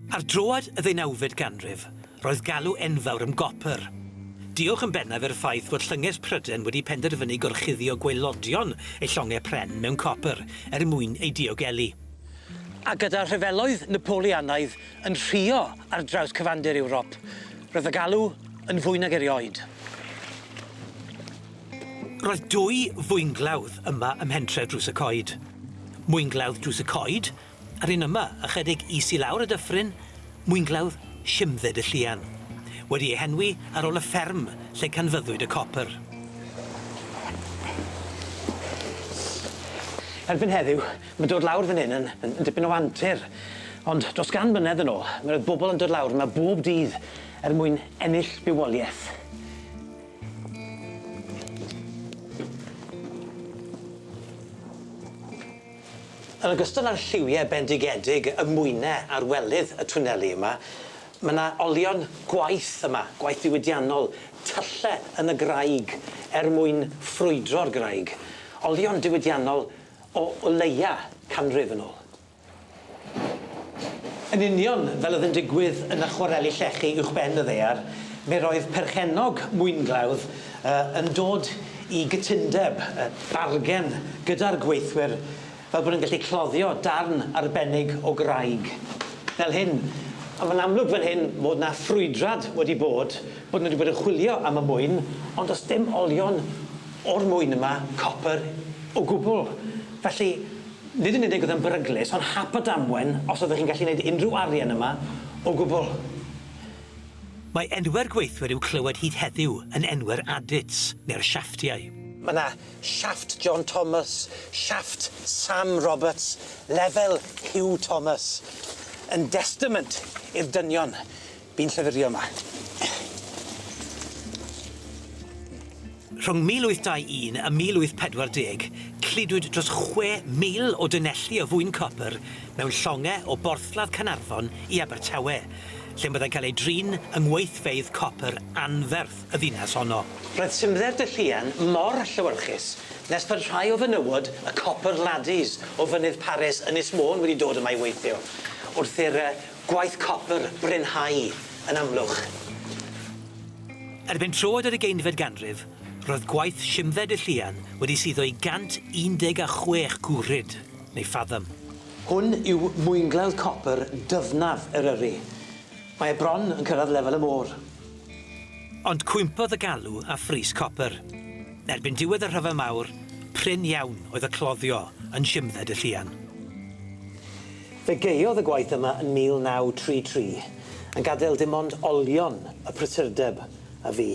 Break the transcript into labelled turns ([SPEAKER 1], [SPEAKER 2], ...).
[SPEAKER 1] Ar droad y 19fed ganrif, roedd galw enfawr am gopr. Diolch yn bennaf i'r ffaith fod llynges Pryden wedi penderfynu gorchuddio gwaelodion eu llongau pren mewn copr mwyn ei diogelu. A gyda rhyfeloedd Napoleanaidd yn rhuo ar draws cyfandir Ewrop, roedd y galw yn fwy nag erioed. Roedd 2 fwynglawdd yma ym mhentre drws y coed. Mwynglawdd drws y coed, a'r un yma ychydig is i lawr y dyffryn, mwynglawdd Llymdde y Llian, wedi ei henwi ar ôl y fferm lle canfyddwyd y copr. Erbyn heddiw, mae dod lawr fan hyn yn dipyn o antur, ond dros gan mlynedd yn ôl, mae roedd bobl yn dod lawr yma bob dydd mwyn ennill bywoliaeth. Yn ogystal â'r lliwiau bendigedig y mwynau ar welydd y twneli yma, mae yna olion gwaith yma, gwaith diwydiannol, tylle yn y graig mwyn ffrwydro'r graig. Olion diwydiannol o leia canrif yn ôl. Yn union fel oedd yn digwydd yn y chwareli llechi uwchben y ddaear, mi roedd perchennog mwynglawdd yn dod i gytundeb, bargen gyda'r gweithwyr fel bod yn gallu cloddio darn arbennig o graig. Fel hyn, a mae'n amlwg fan hyn bod na ffrwydrad wedi bod nhw wedi bod yn chwilio am y mwyn, ond does dim olion o'r mwyn yma, copr, o gwbl. Felly, nid yn unig oedd yn beryglus, ond hap o damwen os oeddech chi'n gallu gwneud unrhyw arian yma o gwbl. Mae enwau'r gweithwyr i'w clywed hyd heddiw yn enwau'r adits neu'r siafftiau. Mae yna siafft John Thomas, siafft Sam Roberts, lefel Hugh Thomas, yn destament i'r dynion bu'n llyfyrio yma. Rhwng 1821 a 1840, cludwyd dros 6,000 o dynelli o fwyn copr mewn llongau o Borthladd Caernarfon i Abertawe, lle byddai'n cael ei drin yng ngweithfeydd copr anferth y ddinas honno. Roedd Llymdde y Llian mor llewyrchus nes bod rhai o fenywod y copr laddies o fynydd Paris Ynys Môn wedi dod yma i weithio, wrth i'r gwaith copr brynhau yn Amlwch. Erbyn troed ar y 19fed ganrif, roedd gwaith Llymdde y Llian wedi suddo i 116 gwryd, neu fathom. Hwn yw mwynglawdd copr dyfnaf Eryri. Mae e bron yn cyrraedd lefel y môr. Ond cwympodd y galw a phris copr. Erbyn diwedd y Rhyfel Mawr, prin iawn oedd y cloddio yn Llymdde y Llian. Fe geodd y gwaith yma yn 1933 yn gadael dim ond olion y prysurdeb a fi.